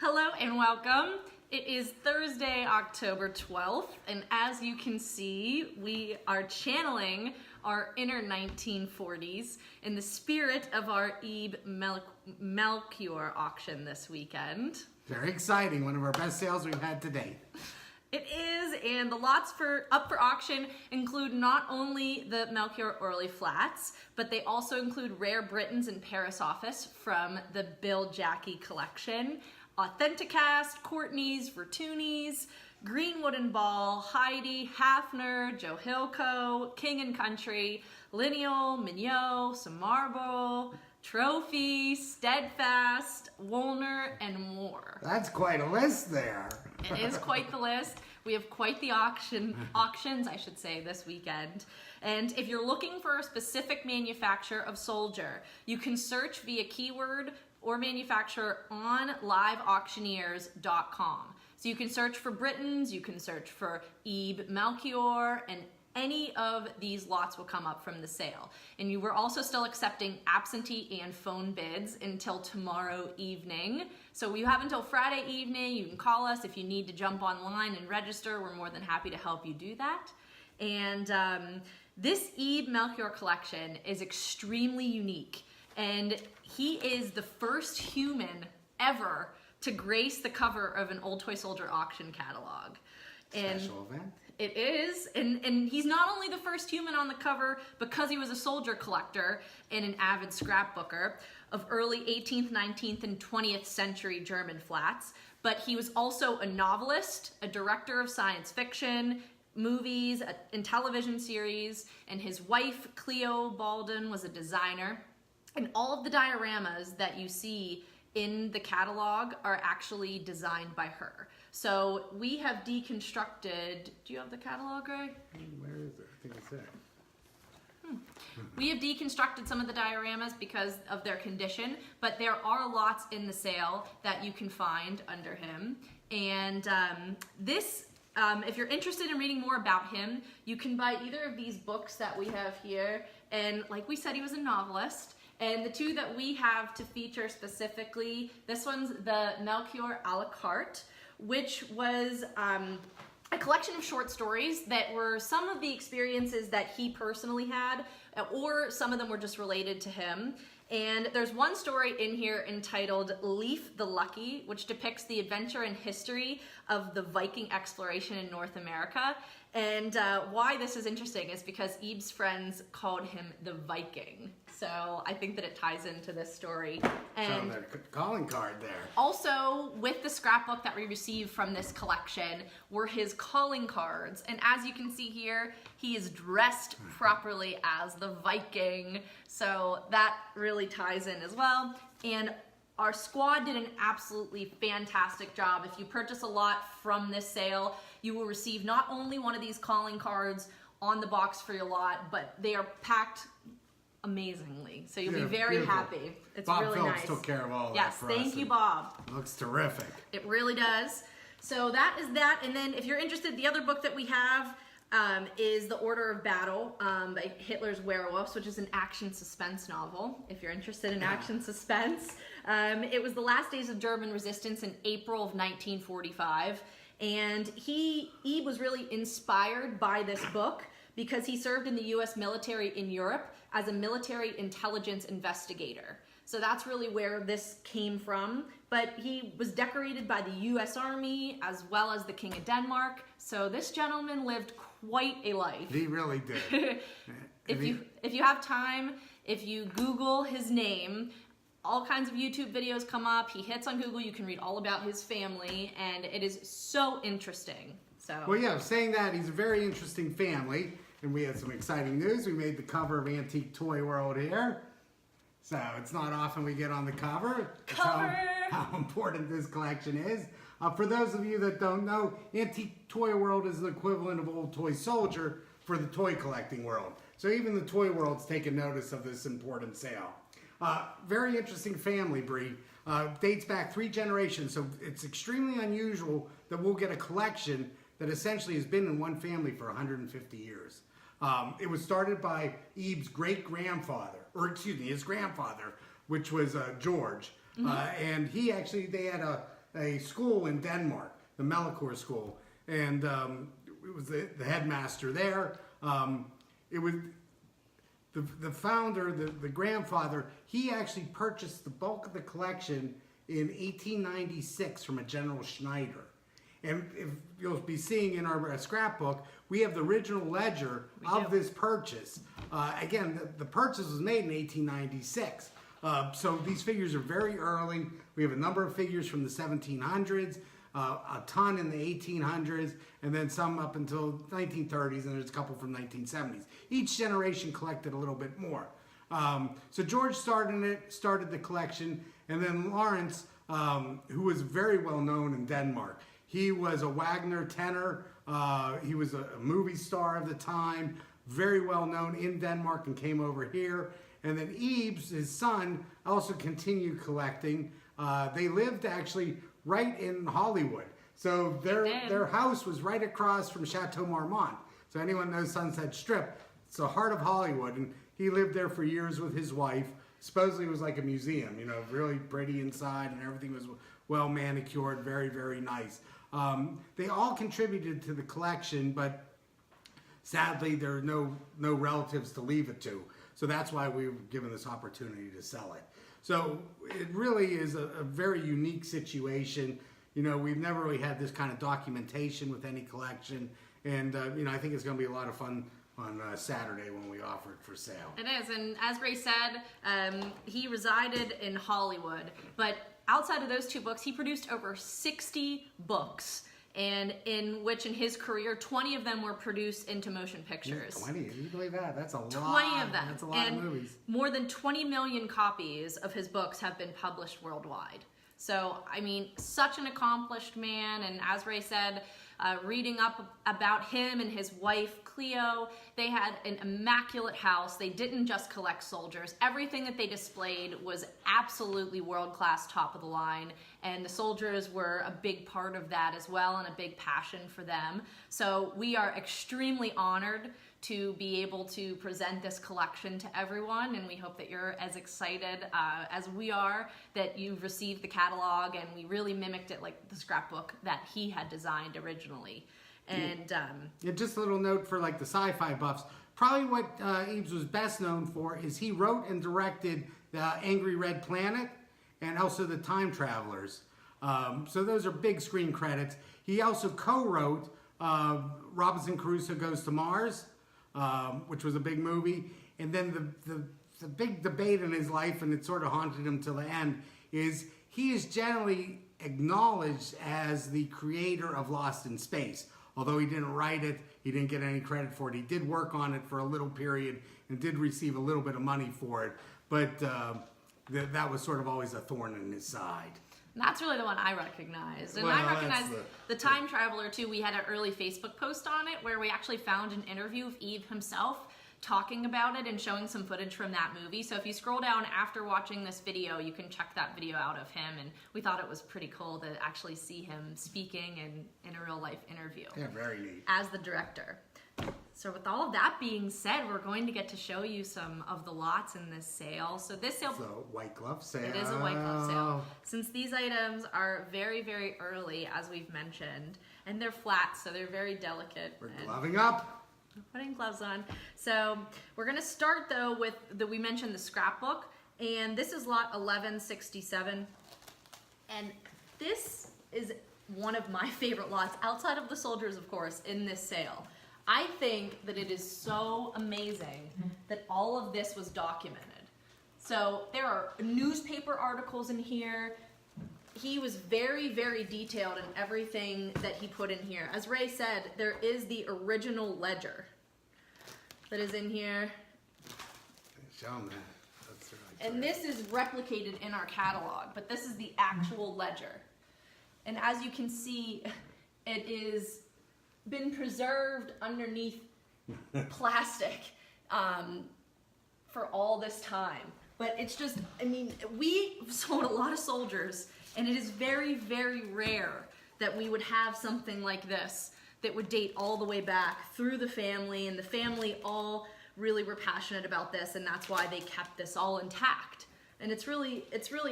Hello and welcome. It is Thursday, October 12th, and as you can see, we are channeling our inner 1940s in the spirit of our IB Melchoir Auction this weekend. Very exciting, one of our best sales we've had to date. It is, and the lots up for auction include not only the Melchoir Orley Flats, but they also include Rare Britons and Paris Office from the Bill Jackie collection, Authenticast, Courtney's, Vertuni's, Greenwood and Ball, Heidi, Hafner, Joe Hilco, King and Country, Lineal, Mignot, Samarbo, Trophy, Steadfast, Woolner, and more. That's quite a list there. It is quite the list. We have quite the auctions, I should say, this weekend. And if you're looking for a specific manufacturer of soldier, you can search via keyword or manufacturer on liveauctioneers.com. So you can search for Britons, you can search for IB Melchoir, and any of these lots will come up from the sale. And you were also still accepting absentee and phone bids until tomorrow evening. So you have until Friday evening. You can call us if you need to jump online and register. We're more than happy to help you do that. And this IB Melchoir collection is extremely unique. And he is the first human ever to grace the cover of an Old Toy Soldier auction catalog. Special event. It is, and he's not only the first human on the cover because he was a soldier collector and an avid scrapbooker of early 18th, 19th, and 20th century German flats, but he was also a novelist, a director of science fiction, movies, and television series, and his wife, Cleo Baldwin, was a designer. And all of the dioramas that you see in the catalog are actually designed by her. So we have deconstructed, do you have the catalog, Ray? Where is it? I think it's there. We have deconstructed some of the dioramas because of their condition, but there are lots in the sale that you can find under him. And if you're interested in reading more about him, you can buy either of these books that we have here. And like we said, he was a novelist. And the two that we have to feature specifically, this one's the Melchoir a la carte, which was a collection of short stories that were some of the experiences that he personally had, or some of them were just related to him. And there's one story in here entitled Leif the Lucky, which depicts the adventure and history of the Viking exploration in North America. And why this is interesting is because IB's friends called him the Viking. So I think that it ties into this story. And so the calling card there. Also, with the scrapbook that we received from this collection were his calling cards. And as you can see here, he is dressed properly as the Viking. So that really ties in as well. And our squad did an absolutely fantastic job. If you purchase a lot from this sale, you will receive not only one of these calling cards on the box for your lot, but they are packed amazingly. So you'll be very beautiful. happy. It's Bob really Phillips nice. took care of all of yes, that for us. Yes, thank you, Bob. Looks terrific. It really does. So that is that. And then if you're interested, the other book that we have is The Order of Battle by Hitler's Werewolves, which is an action suspense novel, if you're interested in action suspense. It was the last days of German resistance in April of 1945. And he was really inspired by this book because he served in the U.S. military in Europe as a military intelligence investigator. So that's really where this came from. But he was decorated by the U.S. Army as well as the King of Denmark. So this gentleman lived quite a life. He really did. If you have time, if you Google his name, all kinds of YouTube videos come up. He hits on Google. You can read all about his family, and it is so interesting. So. Well, yeah, saying that, he's a very interesting family, and we had some exciting news. We made the cover of Antique Toy World here. So it's not often we get on the cover. How important this collection is. For those of you that don't know, Antique Toy World is the equivalent of Old Toy Soldier for the toy collecting world. So even the toy world's taken notice of this important sale. Very interesting family, Bree. Dates back 3 generations, so it's extremely unusual that we'll get a collection that essentially has been in one family for 150 years. It was started by IB's great-grandfather, or excuse me, his grandfather, which was George. And they had a school in Denmark, the Melchoir School, and it was the headmaster there. It was the founder, the grandfather. He actually purchased the bulk of the collection in 1896 from a General Schneider. And if you'll be seeing in our scrapbook, we have the original ledger of this purchase. Again, the purchase was made in 1896. So these figures are very early. We have a number of figures from the 1700s, a ton in the 1800s, and then some up until 1930s, and there's a couple from 1970s. Each generation collected a little bit more. So George started the collection, and then Lawrence, who was very well known in Denmark. He was a Wagner tenor. He was a movie star of the time, very well known in Denmark, and came over here. And then Yves, his son, also continued collecting. They lived actually right in Hollywood. So their house was right across from Chateau Marmont. So anyone knows Sunset Strip, it's the heart of Hollywood. And he lived there for years with his wife. Supposedly it was like a museum, really pretty inside, and everything was well manicured, very, very nice. They all contributed to the collection, but sadly there are no relatives to leave it to. So that's why we were given this opportunity to sell it. So it really is a very unique situation. We've never really had this kind of documentation with any collection. And, I think it's going to be a lot of fun on Saturday when we offer it for sale. It is. And as Ray said, he resided in Hollywood. But outside of those two books, he produced over 60 books. And in his career, 20 of them were produced into motion pictures. 20? Can you believe that? That's a lot. 20 of them. That's a lot of movies. More than 20 million copies of his books have been published worldwide. So, such an accomplished man. And as Ray said, reading up about him and his wife, Cleo, they had an immaculate house. They didn't just collect soldiers. Everything that they displayed was absolutely world-class, top of the line. And the soldiers were a big part of that as well, and a big passion for them. So we are extremely honored to be able to present this collection to everyone, and we hope that you're as excited as we are that you've received the catalog, and we really mimicked it like the scrapbook that he had designed originally. And just a little note for like the sci-fi buffs. Probably what Yves was best known for is he wrote and directed the Angry Red Planet and also the Time Travelers. So those are big screen credits. He also co-wrote Robinson Crusoe Goes to Mars, which was a big movie. And then the big debate in his life, and it sort of haunted him till the end, is he is generally acknowledged as the creator of Lost in Space. Although he didn't write it, he didn't get any credit for it. He did work on it for a little period and did receive a little bit of money for it. But that was sort of always a thorn in his side. And that's really the one I recognized. And Well, I recognized that's the Time Traveler too. We had an early Facebook post on it where we actually found an interview of Yves himself talking about it and showing some footage from that movie. So if you scroll down after watching this video, you can check that video out of him. And we thought it was pretty cool to actually see him speaking in a real life interview. Yeah, very neat. As the director. So with all of that being said, we're going to get to show you some of the lots in this sale. So this sale... So, white glove sale. It is a white glove sale. Since these items are very, very early, as we've mentioned, and they're flat, so they're very delicate. We're gloving up. We're putting gloves on. So we're going to start, though, with we mentioned the scrapbook, and this is lot 1167. And this is one of my favorite lots, outside of the soldiers, of course, in this sale. I think that it is so amazing that all of this was documented. So there are newspaper articles in here. He was very, very detailed in everything that he put in here. As Ray said, there is the original ledger that is in here. Show him that. That's really And this is replicated in our catalog, but this is the actual ledger. And as you can see, it is been preserved underneath plastic for all this time. But it's just, we sold a lot of soldiers, and it is very, very rare that we would have something like this that would date all the way back through the family, and the family all really were passionate about this, and that's why they kept this all intact. And it's really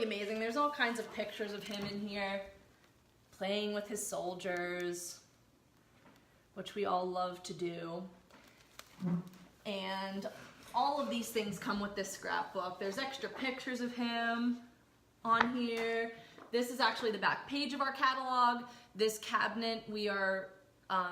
amazing. There's all kinds of pictures of him in here playing with his soldiers, which we all love to do. And all of these things come with this scrapbook. There's extra pictures of him on here. This is actually the back page of our catalog. This cabinet we are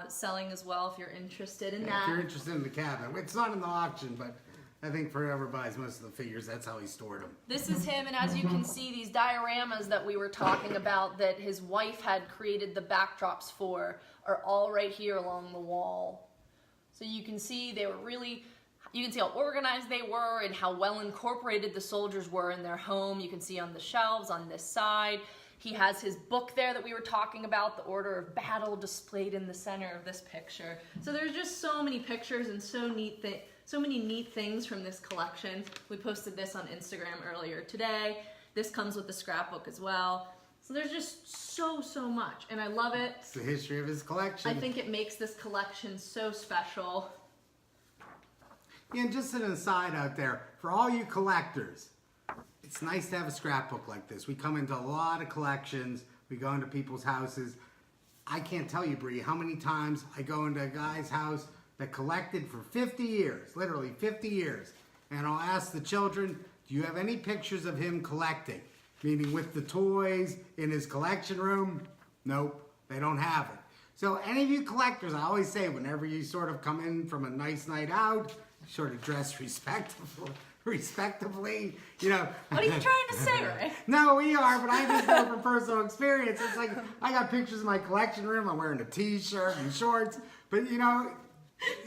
selling as well if you're interested in that. If you're interested in the cabinet. It's not in the auction, but I think for whoever buys most of the figures, that's how he stored them. This is him, and as you can see, these dioramas that we were talking about that his wife had created the backdrops for are all right here along the wall. So you can see they were really, you can see how organized they were and how well incorporated the soldiers were in their home. You can see on the shelves on this side. He has his book there that we were talking about, the Order of Battle, displayed in the center of this picture. So there's just so many pictures and so many neat things from this collection. We posted this on Instagram earlier today. This comes with the scrapbook as well. So there's just so much, and I love it. It's the history of his collection. I think it makes this collection so special. Yeah, and just an aside out there, for all you collectors, it's nice to have a scrapbook like this. We come into a lot of collections. We go into people's houses. I can't tell you, Bree, how many times I go into a guy's house that collected for 50 years, literally 50 years, and I'll ask the children, do you have any pictures of him collecting? Meaning with the toys in his collection room? Nope, they don't have it. So any of you collectors, I always say, whenever you sort of come in from a nice night out, sort of dress respectably, you know. What are you trying to say, Ray? No, we are, but I just know from personal experience. It's like, I got pictures in my collection room. I'm wearing a t-shirt and shorts. But, you know,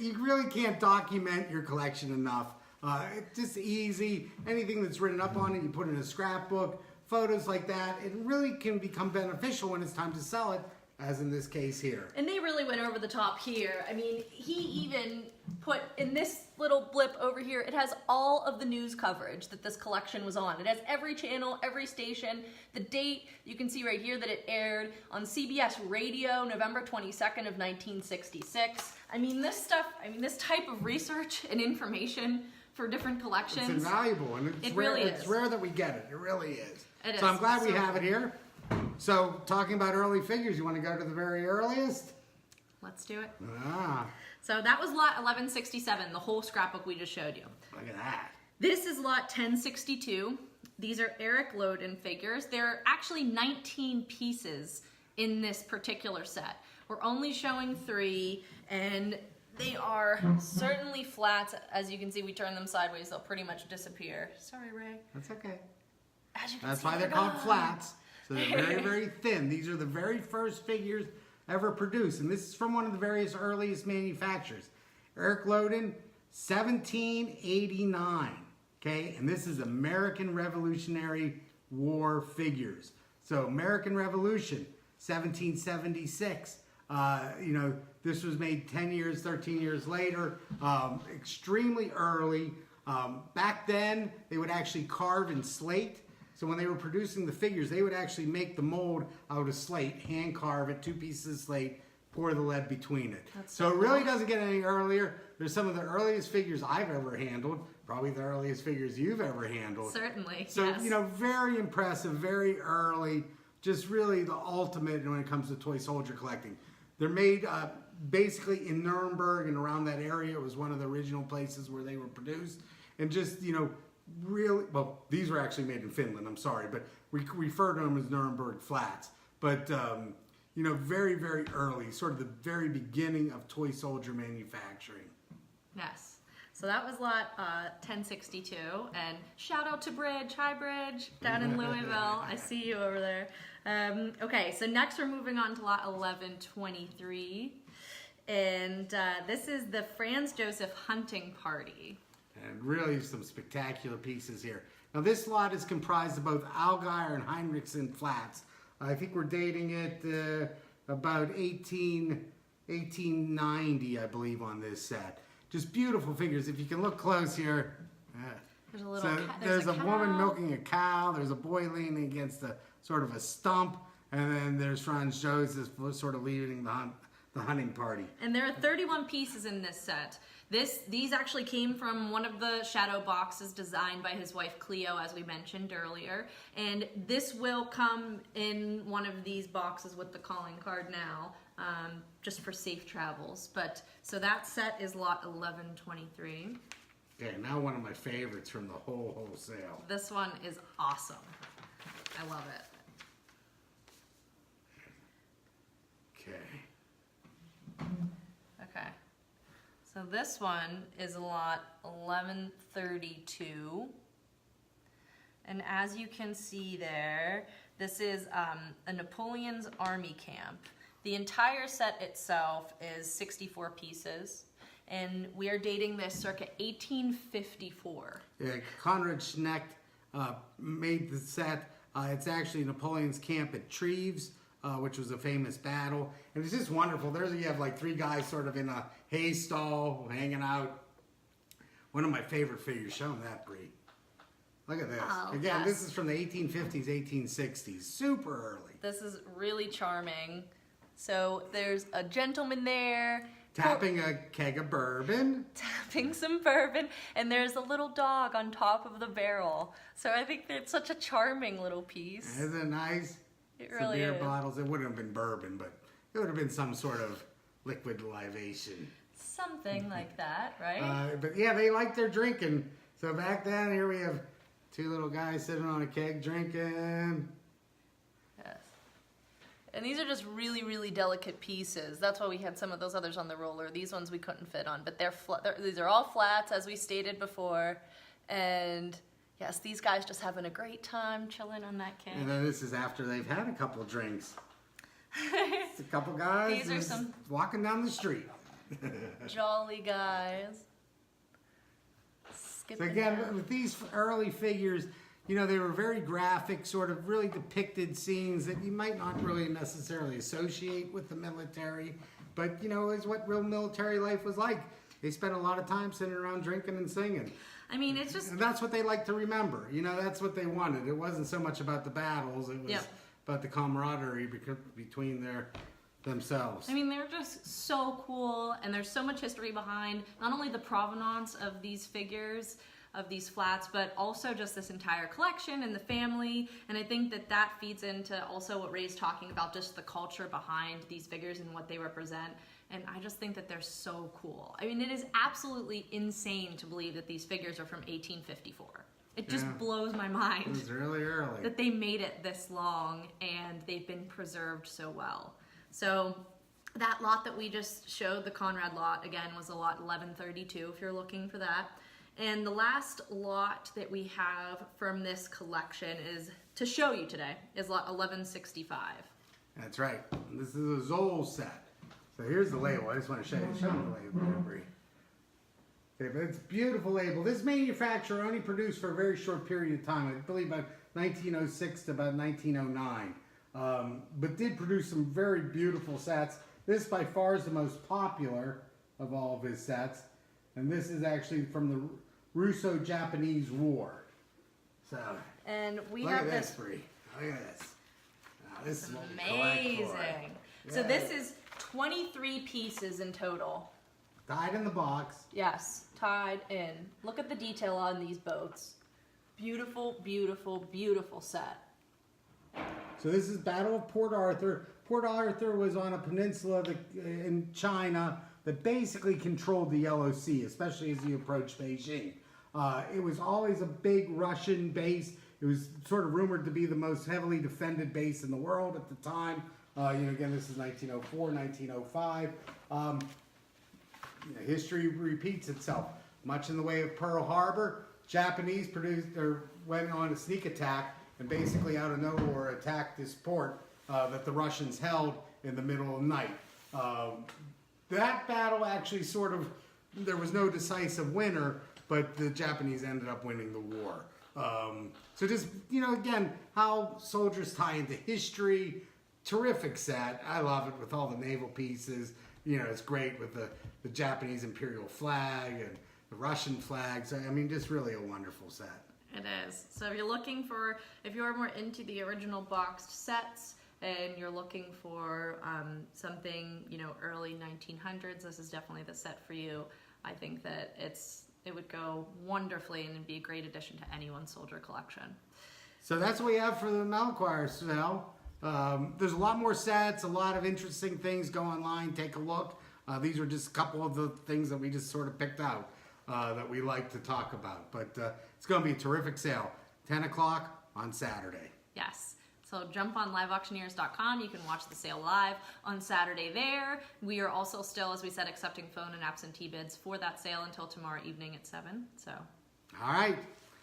you really can't document your collection enough. It's just easy. Anything that's written up on it, you put in a scrapbook. Photos like that, it really can become beneficial when it's time to sell it, as in this case here. And they really went over the top here. I mean, he even put in this little blip over here, it has all of the news coverage that this collection was on. It has every channel, every station, the date. You can see right here that it aired on CBS Radio, November 22nd of 1966. I mean, this stuff, this type of research and information for different collections. It's invaluable, and it's rare. Really it's rare that we get it. It really is. It so is. I'm glad we have it here. So talking about early figures, you want to go to the very earliest? Let's do it. Ah, So that was lot 1167, the whole scrapbook we just showed you. look at that. This is lot 1062. These are Eric Loden figures. There are actually 19 pieces in this particular set. We're only showing 3, and they are certainly flats. As you can see, we turn them sideways, they'll pretty much disappear. Sorry, Ray. That's okay. As you can That's see, why they're called gone. flats. So they're very, very thin. These are the very first figures ever produced. And this is from one of the various earliest manufacturers. Eric Loden, 1789. Okay, and this is American Revolutionary War figures. So American Revolution, 1776. You know, this was made 10 years, 13 years later. Extremely early. Back then, they would actually carve in slate. So when they were producing the figures, they would actually make the mold out of slate, hand carve it, 2 pieces of slate, pour the lead between it. So it really doesn't get any earlier. There's some of the earliest figures I've ever handled, probably the earliest figures you've ever handled. Certainly, So, yes. you know, very impressive, very early, just really the ultimate when it comes to toy soldier collecting. They're made basically in Nuremberg and around that area. It was one of the original places where they were produced. And just, you know, really, well, these were actually made in Finland, I'm sorry, but we refer to them as Nuremberg flats. But, you know, very, very early, sort of the very beginning of toy soldier manufacturing. Yes. So that was lot 1062, and shout out to Bridge. Hi, Bridge, down in Louisville. I see you over there. Okay, so next we're moving on to lot 1123, and this is the Franz Joseph Hunting Party. And really some spectacular pieces here. Now this lot is comprised of both Allgaier and Heinrichsen flats. I think we're dating it about 1890, I believe, on this set. Just beautiful figures. If you can look close here. There's a little there's a woman cow. milking a cow. There's a boy leaning against a sort of a stump. And then there's Franz Joseph sort of leading the hunting party. And there are 31 pieces in this set. These actually came from one of the shadow boxes designed by his wife Cleo, as we mentioned earlier. And this will come in one of these boxes with the calling card now, just for safe travels. But so that set is lot 1123. Okay, now one of my favorites from the wholesale. This one is awesome. I love it. Okay. Okay. So this one is lot 1132. And as you can see there, this is a Napoleon's army camp. The entire set itself is 64 pieces. And we are dating this circa 1854. Yeah, Conrad Schnecht made the set. It's actually Napoleon's camp at Treves, which was a famous battle. And it's just wonderful. There's you have like 3 guys sort of in a hay stall hanging out. One of my favorite figures. Show them that, Bree. Look at this. Oh, Again, yes. This is from the 1850s, 1860s. Super early. This is really charming. So there's a gentleman there. Tapping a keg of bourbon. Tapping some bourbon, and there's a little dog on top of the barrel. So I think it's such a charming little piece. Isn't it nice? It Some really beer is. bottles. It wouldn't have been bourbon, but it would have been some sort of liquid libation. Something like that, right? But yeah, they like their drinking. So back then, here we have 2 little guys sitting on a keg drinking. Yes. And these are just really, really delicate pieces. That's why we had some of those others on the roller. These ones we couldn't fit on, but these are all flats, as we stated before. And yes, these guys just having a great time chilling on that keg. And then this is after they've had a couple drinks. It's a couple guys These are just some walking down the street. jolly guys. So Skipping again, down. with these early figures, you know, they were very graphic, sort of really depicted scenes that you might not really necessarily associate with the military, but you know, is what real military life was like. They spent a lot of time sitting around drinking and singing. I mean, it's just... And that's what they like to remember. You know, that's what they wanted. It wasn't so much about the battles, it was Yep. about the camaraderie between themselves. I mean, they're just so cool, and there's so much history behind not only the provenance of these figures, of these flats, but also just this entire collection and the family. And I think that that feeds into also what Ray's talking about, just the culture behind these figures and what they represent. And I just think that they're so cool. I mean, it is absolutely insane to believe that these figures are from 1854. It just Yeah. blows my It mind was really early. that they made it this long and they've been preserved so well. So that lot that we just showed, the Conrad lot, again, was a lot 1132 if you're looking for that. And the last lot that we have from this collection is to show you today is lot 1165. That's right. This is a Zoll set. So here's the label. I just want to show you the label, Bree. Okay, but it's a beautiful label. This manufacturer only produced for a very short period of time. I believe about 1906 to about 1909. But did produce some very beautiful sets. This by far is the most popular of all of his sets. And this is actually from the Russo-Japanese War. So, And we look have at this, this Bree. Look at this. Now, this is what we collect for. amazing. So Yeah. this is 23 pieces in total. Tied in the box. Yes, tied in. Look at the detail on these boats. Beautiful, beautiful, beautiful set. So this is Battle of Port Arthur. Port Arthur was on a peninsula in China that basically controlled the Yellow Sea, especially as you approach Beijing. It was always a big Russian base. It was sort of rumored to be the most heavily defended base in the world at the time. Again, this is 1904, 1905. History repeats itself. Much in the way of Pearl Harbor, Japanese went on a sneak attack and basically out of nowhere attacked this port that the Russians held in the middle of the night. That battle actually there was no decisive winner, but the Japanese ended up winning the war. So just, again, how soldiers tie into history. Terrific set. I love it with all the naval pieces. It's great with the Japanese imperial flag and the Russian flags. I mean, just really a wonderful set. It is. So if you're more into the original boxed sets, and you're looking for something, early 1900s, this is definitely the set for you. I think that it would go wonderfully and it'd be a great addition to anyone's soldier collection. So that's what we have for the Melchoir sale. There's a lot more sets, a lot of interesting things. Go online, take a look. These are just a couple of the things that we just sort of picked out that we like to talk about. But it's going to be a terrific sale. 10 o'clock on Saturday. Yes. So jump on liveauctioneers.com. You can watch the sale live on Saturday there. We are also still, as we said, accepting phone and absentee bids for that sale until tomorrow evening at 7. So. All right.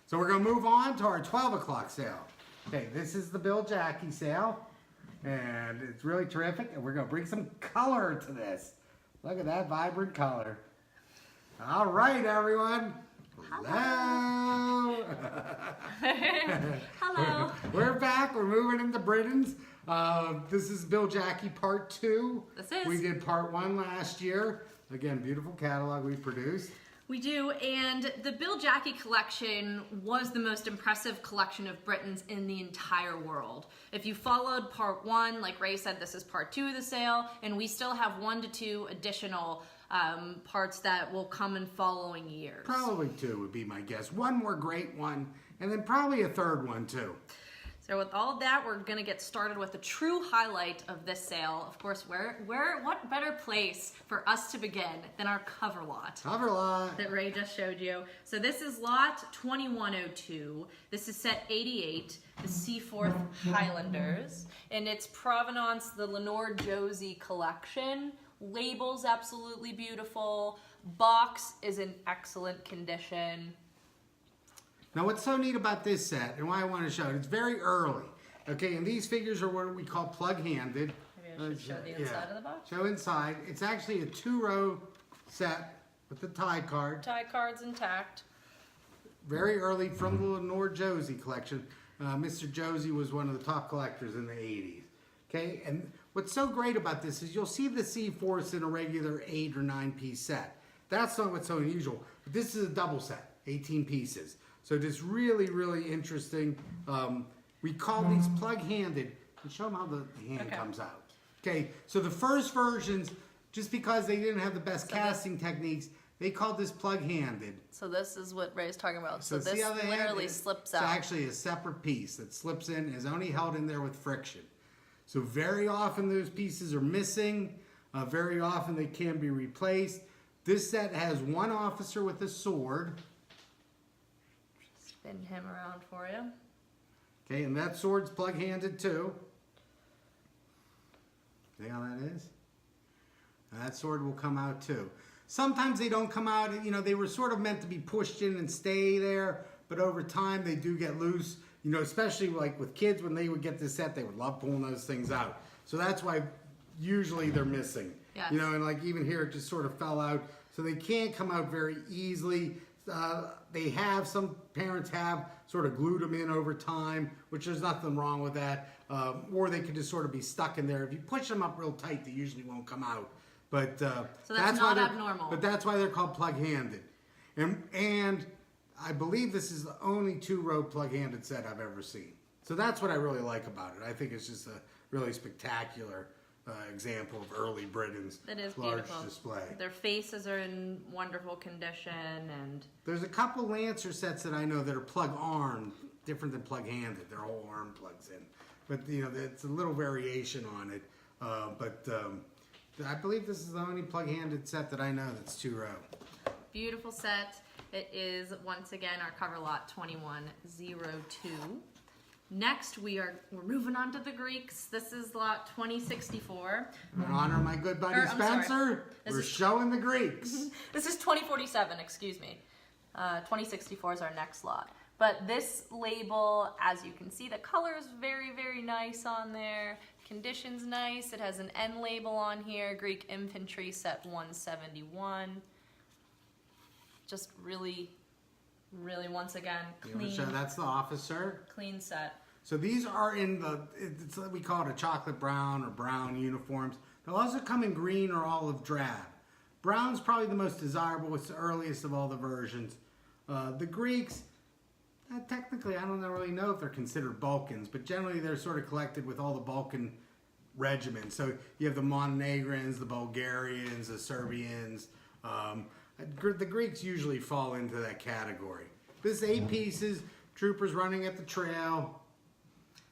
So we're going to move on to our 12 o'clock sale. Okay, this is the Bill Jackie sale. And it's really terrific. And we're going to bring some color to this. Look at that vibrant color. All right, everyone. Hello. Hello. We're back. We're moving into Britain's. This is Bill Jackie Part 2. This is. We did Part 1 last year. Again, beautiful catalog we produced. We do, and the Bill Jackie collection was the most impressive collection of Britons in the entire world. If you followed Part 1, like Ray said, this is Part 2 of the sale, and we still have 1 to 2 additional parts that will come in following years. Probably 2 would be my guess. 1 more great one, and then probably a 3rd one too. So with all of that, we're going to get started with the true highlight of this sale. Of course, what better place for us to begin than our cover lot? Cover lot. That Ray just showed you. So this is lot 2102. This is set 88, the Seaforth Highlanders. And it's Provenance, the Lenore Josie collection. Label's absolutely beautiful. Box is in excellent condition. Now what's so neat about this set and why I want to show it, it's very early. Okay, and these figures are what we call plug-handed. Maybe I should show the inside of the box. Show inside. It's actually a 2-row set with the tie card. Tie card's intact. Very early from the Lenore Josie collection. Mr. Josie was one of the top collectors in the 80s. Okay, and what's so great about this is you'll see the Seaforths in a regular 8 or 9 piece set. That's not what's so unusual. But this is a double set, 18 pieces. So just really, really interesting. We call these plug-handed. And show them how the hand comes out. Okay, so the first versions, just because they didn't have the best casting techniques, they called this plug-handed. So this is what Ray's talking about. So see this how the literally slips out. It's actually a separate piece that slips in and is only held in there with friction. So very often those pieces are missing. Very often they can be replaced. This set has 1 officer with a sword. Spin him around for you. Okay, and that sword's plug-handed too. See how that is? And that sword will come out too. Sometimes they don't come out, they were sort of meant to be pushed in and stay there, but over time they do get loose. Especially like with kids, when they would get this set, they would love pulling those things out. So that's why usually they're missing. Yes. And like even here, it just sort of fell out. So they can't come out very easily. Some parents have sort of glued them in over time, which there's nothing wrong with that. Or they could just sort of be stuck in there. If you push them up real tight, they usually won't come out. But so that's not abnormal. But that's why they're called plug-handed. And I believe this is the only 2-row plug-handed set I've ever seen. So that's what I really like about it. I think it's just a really spectacular example of early Britain's large display. Their faces are in wonderful condition, and there's a couple Lancer sets that I know that are plug-armed, different than plug-handed. Their whole arm plugs in, but it's a little variation on it. I believe this is the only plug-handed set that I know that's 2-row. Beautiful set. It is once again our cover lot 2102. Next, we're moving on to the Greeks. This is lot 2064. In honor of my good buddy Spencer, we're showing the Greeks. This is 2047, excuse me. 2064 is our next lot. But this label, as you can see, the color is very, very nice on there. Condition's nice. It has an N label on here. Greek Infantry set 171. Just really, really, once again, clean. That's the officer. Clean set. So these are in we call it a chocolate brown or brown uniforms. They'll also come in green or olive drab. Brown's probably the most desirable. It's the earliest of all the versions. The Greeks, technically, I don't really know if they're considered Balkans, but generally they're sort of collected with all the Balkan regiments. So you have the Montenegrins, the Bulgarians, the Serbians. The Greeks usually fall into that category. This is 8 pieces, troopers running at the trail.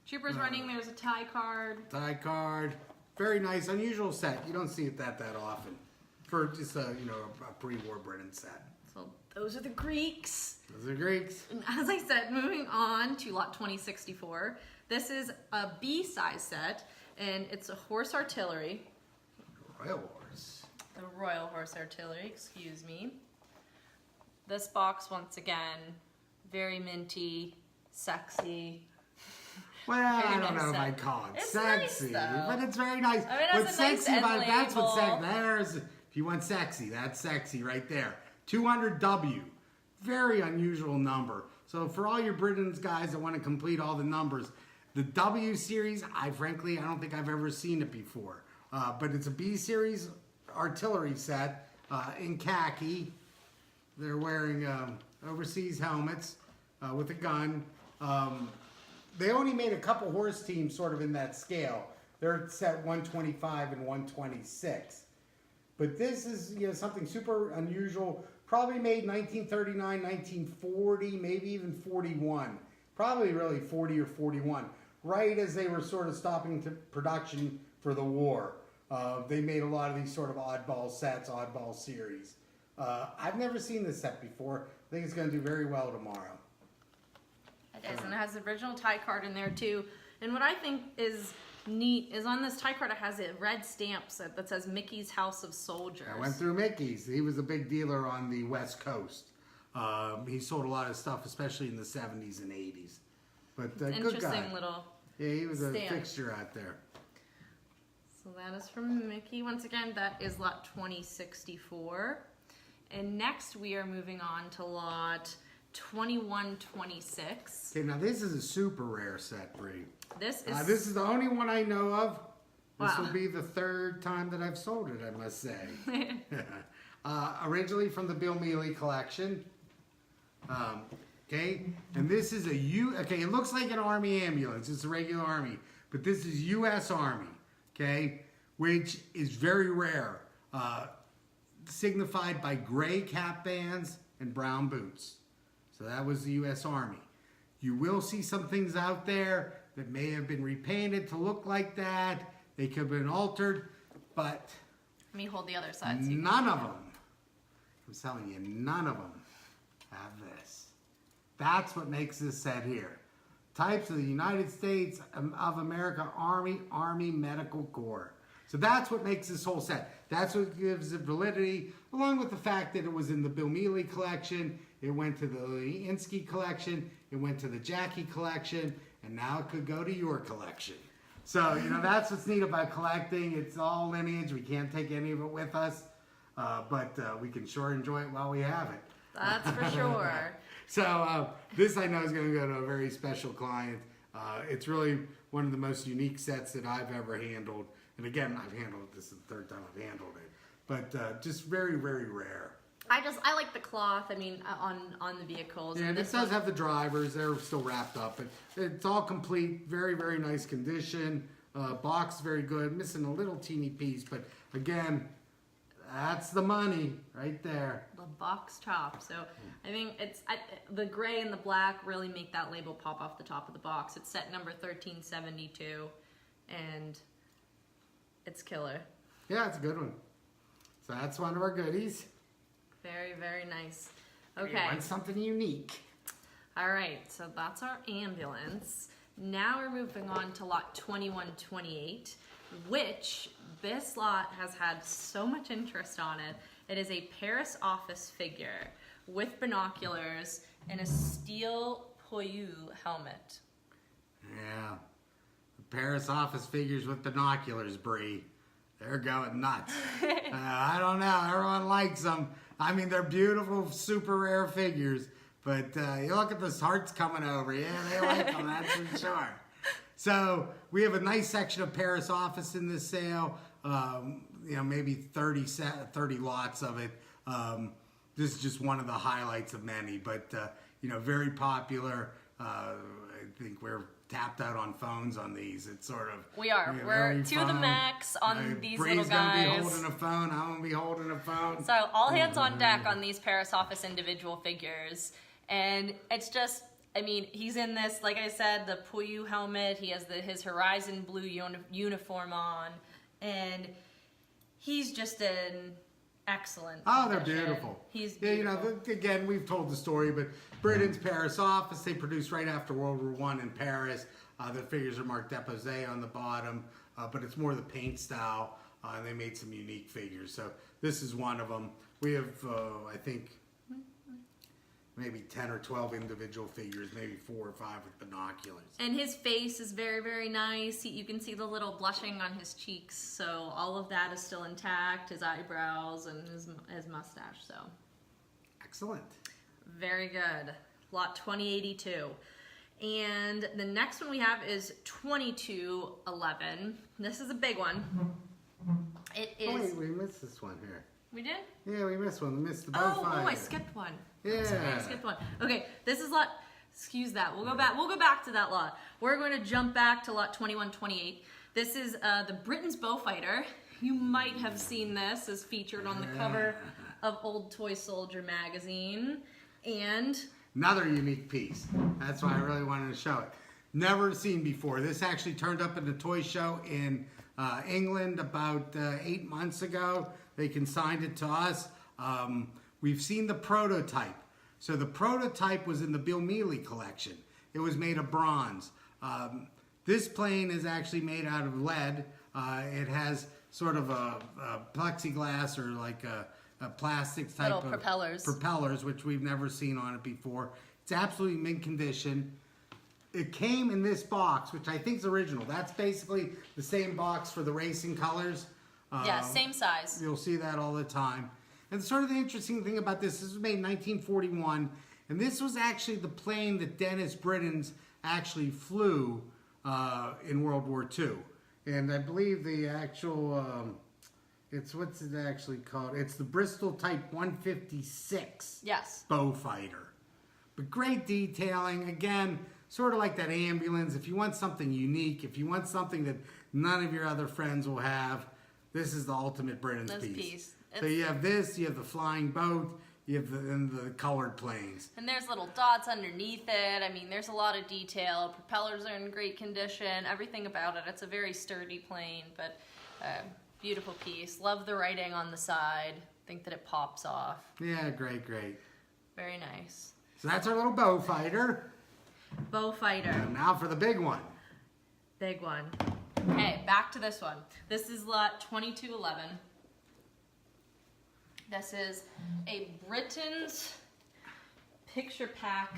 Troopers running, there's a tie card. Tie card. Very nice, unusual set. You don't see it that often for just a pre-war Britain set. So those are the Greeks. Those are Greeks. And as I said, moving on to lot 2064. This is a B-size set, and it's a horse artillery. Royal Horse. The Royal Horse Artillery, excuse me. This box, once again, very minty, sexy. Well, I don't know if I'd call it sexy, but it's very nice. I mean, what's sexy about it, that's what's sexy. There's, if you want sexy, that's sexy right there. 200W, very unusual number. So for all your Britain's guys that want to complete all the numbers, the W series, frankly, I don't think I've ever seen it before. But it's a B series artillery set in khaki. They're wearing overseas helmets with a gun. They only made a couple horse teams sort of in that scale. They're set 125 and 126. But this is something super unusual. Probably made 1939, 1940, maybe even 41. Probably really 40 or 41. Right as they were sort of stopping to production for the war. They made a lot of these sort of oddball sets, oddball series. I've never seen this set before. I think it's going to do very well tomorrow. It is, and it has the original tie card in there too. And what I think is neat is on this tie card it has a red stamp that says Mickey's House of Soldiers. I went through Mickey's. He was a big dealer on the West Coast. He sold a lot of stuff, especially in the 70s and 80s. But good guy. Interesting little he was stamp. A fixture out there. So that is from Mickey. Once again, that is lot 2064. And next we are moving on to lot 2126. Okay, now this is a super rare set, Bree. This is the only one I know of. This Wow. will be the 3rd time that I've sold it, I must say. Originally from the Bill Mealy collection. Okay, and this is it looks like an Army ambulance. It's a regular Army, but this is U.S. Army, okay, which is very rare. Signified by gray cap bands and brown boots. So that was the U.S. Army. You will see some things out there that may have been repainted to look like that. They could have been altered, but Let me hold the other side. none of them, I'm telling you, none of them have this. That's what makes this set here. Types of the United States of America Army Medical Corps. So that's what makes this whole set. That's what gives it validity, along with the fact that it was in the Bill Mealy collection, it went to the Lewinsky collection, it went to the Jackie collection, and now it could go to your collection. So, that's what's neat about collecting. It's all lineage. We can't take any of it with us, but we can sure enjoy it while we have it. That's for sure. So this I know is going to go to a very special client. It's really one of the most unique sets that I've ever handled. And again, I've handled it. This is the 3rd time I've handled it. But just very, very rare. I like the cloth, on the vehicles. Yeah, and it does have the drivers. They're still wrapped up. But it's all complete. Very, very nice condition. Box is very good. Missing a little teeny piece. But again, that's the money right there. The box top. So I think the gray and the black really make that label pop off the top of the box. It's set number 1372. And it's killer. Yeah, it's a good one. So that's one of our goodies. Very, very nice. Okay. You want something unique. All right, so that's our ambulance. Now we're moving on to lot 2128, which this lot has had so much interest on it. It is a Paris office figure with binoculars and a steel Poilu helmet. Yeah. The Paris office figures with binoculars, Bree. They're going nuts. I don't know. Everyone likes them. I mean, they're beautiful, super rare figures. But you look at those hearts coming over. Yeah, they like them, that's for sure. So we have a nice section of Paris office in this sale. Maybe 30 lots of it. This is just one of the highlights of many. But, very popular. I think we're tapped out on phones on these. It's sort of we're to the max on these little guys. Gonna be holding a phone. I'm gonna be holding a phone. So all hands on deck on these Paris office individual figures, and it's just. I mean, he's in this, like I said, the Puyu helmet. He has his Horizon blue uniform on, and he's just an excellent. Oh, they're beautiful. He's beautiful. Again, we've told the story, but Britain's Paris office, they produced right after World War I in Paris. The figures are marked Deposé on the bottom, but it's more the paint style, and they made some unique figures. So this is one of them. We have, I think, maybe 10 or 12 individual figures, maybe 4 or 5 with binoculars. And his face is very, very nice. You can see the little blushing on his cheeks, so all of that is still intact, his eyebrows and his mustache, so. Excellent. Very good. Lot 2082. And the next one we have is 2211. This is a big one. It is... Oh, wait, we missed this one here. We did? Yeah, we missed one. We missed the Beaufighter. Oh, I skipped one. Yeah. Sorry, I skipped one. Okay, this is lot, excuse that. We'll go back to that lot. We're going to jump back to lot 2128. This is the Britain's Beaufighter. You might have seen this as featured on the cover of Old Toy Soldier magazine. And another unique piece. That's why I really wanted to show it. Never seen before. This actually turned up at the toy show in England about 8 months ago. They consigned it to us. We've seen the prototype. So the prototype was in the Bill Mealy collection. It was made of bronze. This plane is actually made out of lead. It has sort of a plexiglass or like a plastics type little of propellers, which we've never seen on it before. It's absolutely mint condition. It came in this box, which I think is original. That's basically the same box for the racing colors. yeah, same size. You'll see that all the time. And sort of the interesting thing about this was made in 1941, and this was actually the plane that Dennis Britons actually flew in World War II. And I believe the actual, what's it actually called? It's the Bristol Type 156 Yes. Beaufighter. But great detailing. Again, sort of like that ambulance. If you want something unique, if you want something that none of your other friends will have, this is the ultimate Britain's piece. So you have this, you have the flying boat, you have the colored planes. And there's little dots underneath it. I mean, there's a lot of detail. Propellers are in great condition. Everything about it. It's a very sturdy plane, but beautiful piece. Love the writing on the side. Think that it pops off. Yeah, great. Very nice. So that's our little Beaufighter. Beaufighter. And now for the big one. Big one. Okay, back to this one. This is lot 2211. This is a Britain's picture pack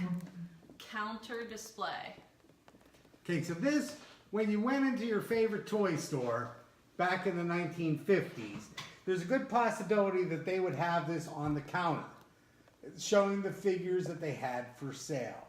counter display. Okay, so this, when you went into your favorite toy store back in the 1950s, there's a good possibility that they would have this on the counter, showing the figures that they had for sale.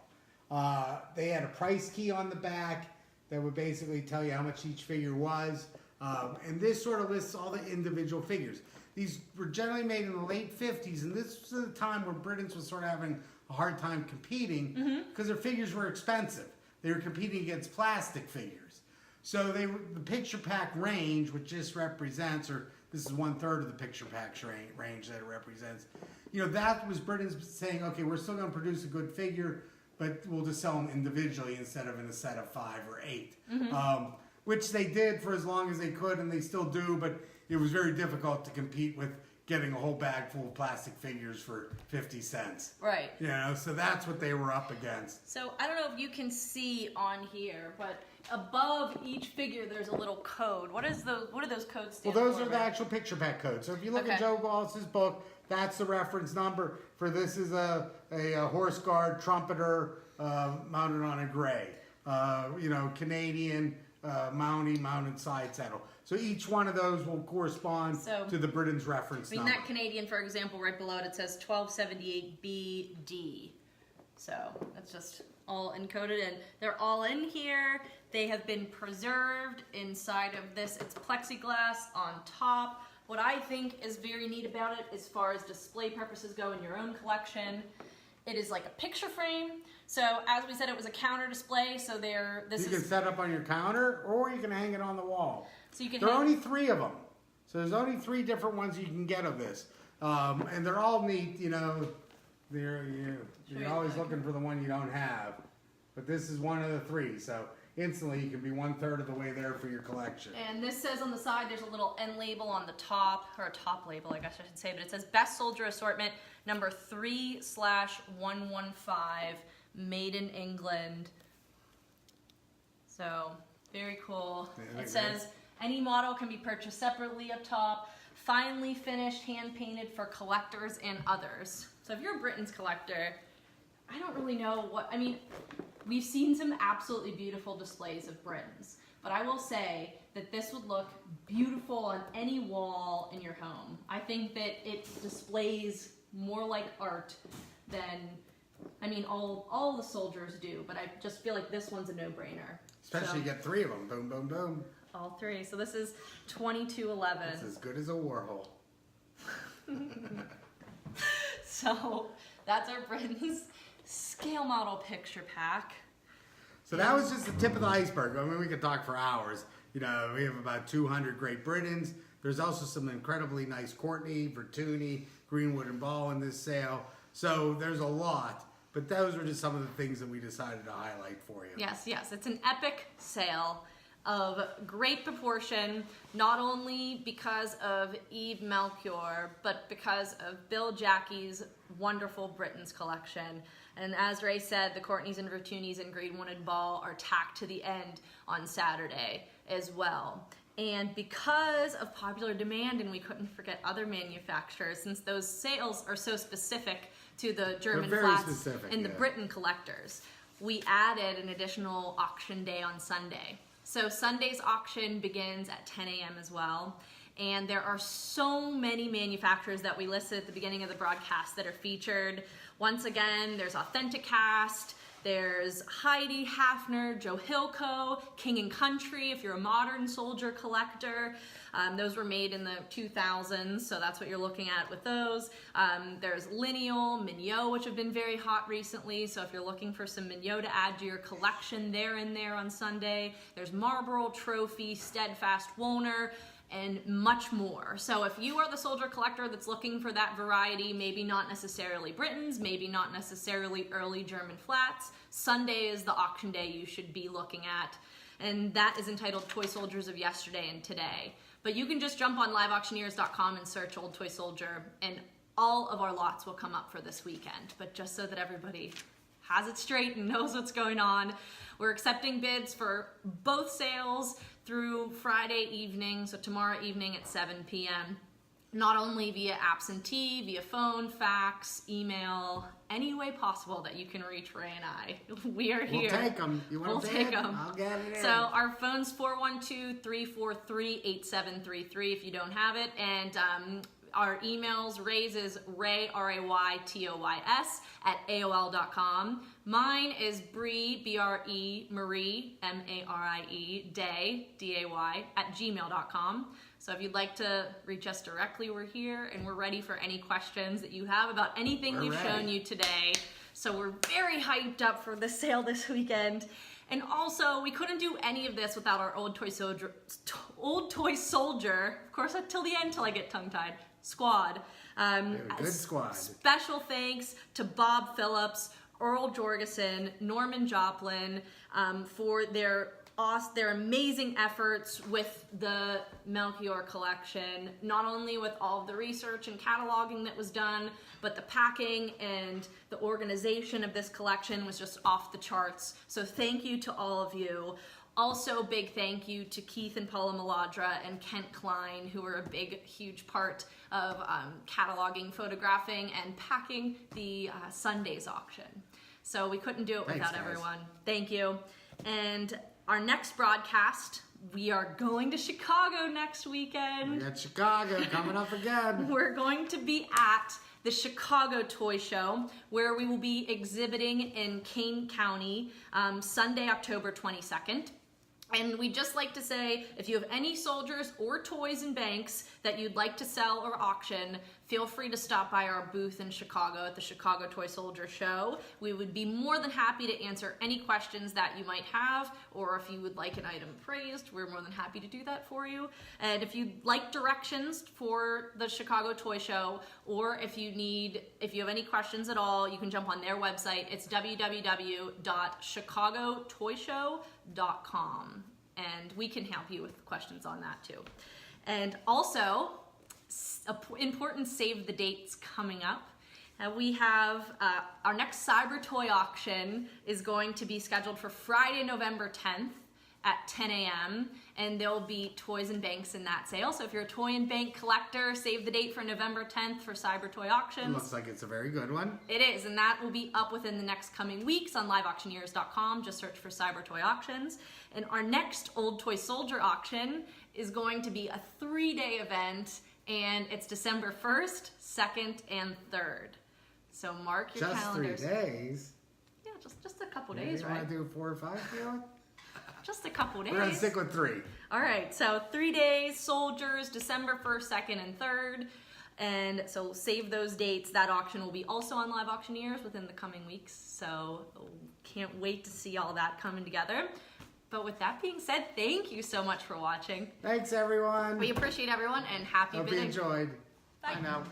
They had a price key on the back that would basically tell you how much each figure was. And this sort of lists all the individual figures. These were generally made in the late 50s, and this was the time where Britons was sort of having a hard time competing because their figures were expensive. They were competing against plastic figures. So the picture pack range, which this represents, or this is 1/3 of the picture pack range that it represents, that was Britons saying, okay, we're still going to produce a good figure, but we'll just sell them individually instead of in a set of 5 or 8. Which they did for as long as they could, and they still do, but it was very difficult to compete with getting a whole bag full of plastic figures for 50 cents. Right. So that's what they were up against. So I don't know if you can see on here, but above each figure there's a little code. What do those codes stand for? Well, those are the actual picture pack codes. So if you look at Joe Wallace's book, that's the reference number for this is a horse guard trumpeter mounted on a gray. Canadian mounted side saddle. So each one of those will correspond to the Britain's reference number. That Canadian, for example, right below it says 1278BD. So that's just all encoded, and they're all in here. They have been preserved inside of this. It's plexiglass on top. What I think is very neat about it, as far as display purposes go in your own collection, it is like a picture frame. So as we said, it was a counter display. So You can set up on your counter, or you can hang it on the wall. So you can. There are only 3 of them. So there's only 3 different ones you can get of this, and they're all neat. You know, you're always looking for the one you don't have, but this is one of the 3. So instantly you can be 1/3 of the way there for your collection. And this says on the side, there's a little end label on the top, or a top label, I guess I should say, but it says Best Soldier Assortment number 3/115, made in England. So very cool. It says any model can be purchased separately up top, finely finished, hand painted for collectors and others. So if you're a Britain's collector, I don't really know what, I mean, we've seen some absolutely beautiful displays of Britons, but I will say that this would look beautiful on any wall in your home. I think that it displays more like art than, I mean, all the soldiers do, but I just feel like this one's a no-brainer. Especially you get 3 of them. Boom, boom, boom. All 3. So this is 2211. It's as good as a Warhol. So that's our Britain's scale model picture pack. So that was just the tip of the iceberg. I mean, we could talk for hours. You know, we have about 200 Great Britons. There's also some incredibly nice Courtney, Bertuni, Greenwood, and Ball in this sale. So there's a lot. But those were just some of the things that we decided to highlight for you. Yes, yes. It's an epic sale of great proportion, not only because of IB Melchoir, but because of Bill Jackie's wonderful Britain's collection. And as Ray said, the Courtneys and Bertunis and Greenwood and Ball are tacked to the end on Saturday as well. And because of popular demand, and we couldn't forget other manufacturers, since those sales are so specific to the German flats and the Britain collectors, we added an additional auction day on Sunday. So Sunday's auction begins at 10 a.m. as well. And there are so many manufacturers that we listed at the beginning of the broadcast that are featured. Once again, there's Authenticast, there's Heidi, Hafner, Joe Hilco, King & Country, if you're a modern soldier collector. Those were made in the 2000s, so that's what you're looking at with those. There's Lineal, Mignot, which have been very hot recently, so if you're looking for some Mignot to add to your collection, they're in there on Sunday. There's Marlboro, Trophy, Steadfast, Woner, and much more. So if you are the soldier collector that's looking for that variety, maybe not necessarily Britons, maybe not necessarily early German flats, Sunday is the auction day you should be looking at. And that is entitled Toy Soldiers of Yesterday and Today. But you can just jump on liveauctioneers.com and search Old Toy Soldier, and all of our lots will come up for this weekend. But just so that everybody has it straight and knows what's going on, we're accepting bids for both sales through Friday evening, so tomorrow evening at 7 p.m. Not only via absentee, via phone, fax, email, any way possible that you can reach Ray and I. We are here. We'll take them. You want to take them? I'll get it in. So our phone's 412-343-8733 if you don't have it, and our emails, Ray's is Ray, R-A-Y-T-O-Y-S, @AOL.com. Mine is Bree, B-R-E, Marie, M-A-R-I-E, Day, D-A-Y, @gmail.com. So if you'd like to reach us directly, we're here, and we're ready for any questions that you have about anything we've shown you today. So we're very hyped up for the sale this weekend. And also, we couldn't do any of this without our Old Toy Soldier, of course, until the end, till I get tongue-tied, squad. Good squad. Special thanks to Bob Phillips, Earl Jorgensen, Norman Joplin for their amazing efforts with the Melchior collection, not only with all of the research and cataloging that was done, but the packing and the organization of this collection was just off the charts. So thank you to all of you. Also, big thank you to Keith and Paula Maladra and Kent Klein, who were a big, huge part of cataloging, photographing, and packing the Sunday's auction. So we couldn't do it without everyone. Thank you. And our next broadcast, we are going to Chicago next weekend. We got Chicago coming up again. We're going to be at the Chicago Toy Show, where we will be exhibiting in Kane County Sunday, October 22nd. And we'd just like to say, if you have any soldiers or toys and banks that you'd like to sell or auction, feel free to stop by our booth in Chicago at the Chicago Toy Soldier Show. We would be more than happy to answer any questions that you might have, or if you would like an item appraised, we're more than happy to do that for you. And if you'd like directions for the Chicago Toy Show, or if you have any questions at all, you can jump on their website. It's www.chicagotoyshow.com, and we can help you with questions on that too. And also, important save the dates coming up. We have our next Cyber Toy auction is going to be scheduled for Friday, November 10th at 10 a.m. and there'll be toys and banks in that sale. So if you're a toy and bank collector, save the date for November 10th for Cyber Toy auctions. It looks like it's a very good one. It is, and that will be up within the next coming weeks on liveauctioneers.com. Just search for Cyber Toy auctions. And our next Old Toy Soldier auction is going to be a 3-day event, and it's December 1st, 2nd, and 3rd. So mark your calendars. Just 3 days? Yeah, just a couple days, you right? Want to do 4 or 5, Felix? Just a couple days. We're going to stick with 3. All right, so 3 days, soldiers, December 1st, 2nd, and 3rd. And so save those dates. That auction will be also on Live Auctioneers within the coming weeks. So can't wait to see all that coming together. But with that being said, thank you so much for watching. Thanks, everyone. We appreciate everyone, and happy bidding. Hope you enjoyed. Bye. Bye now.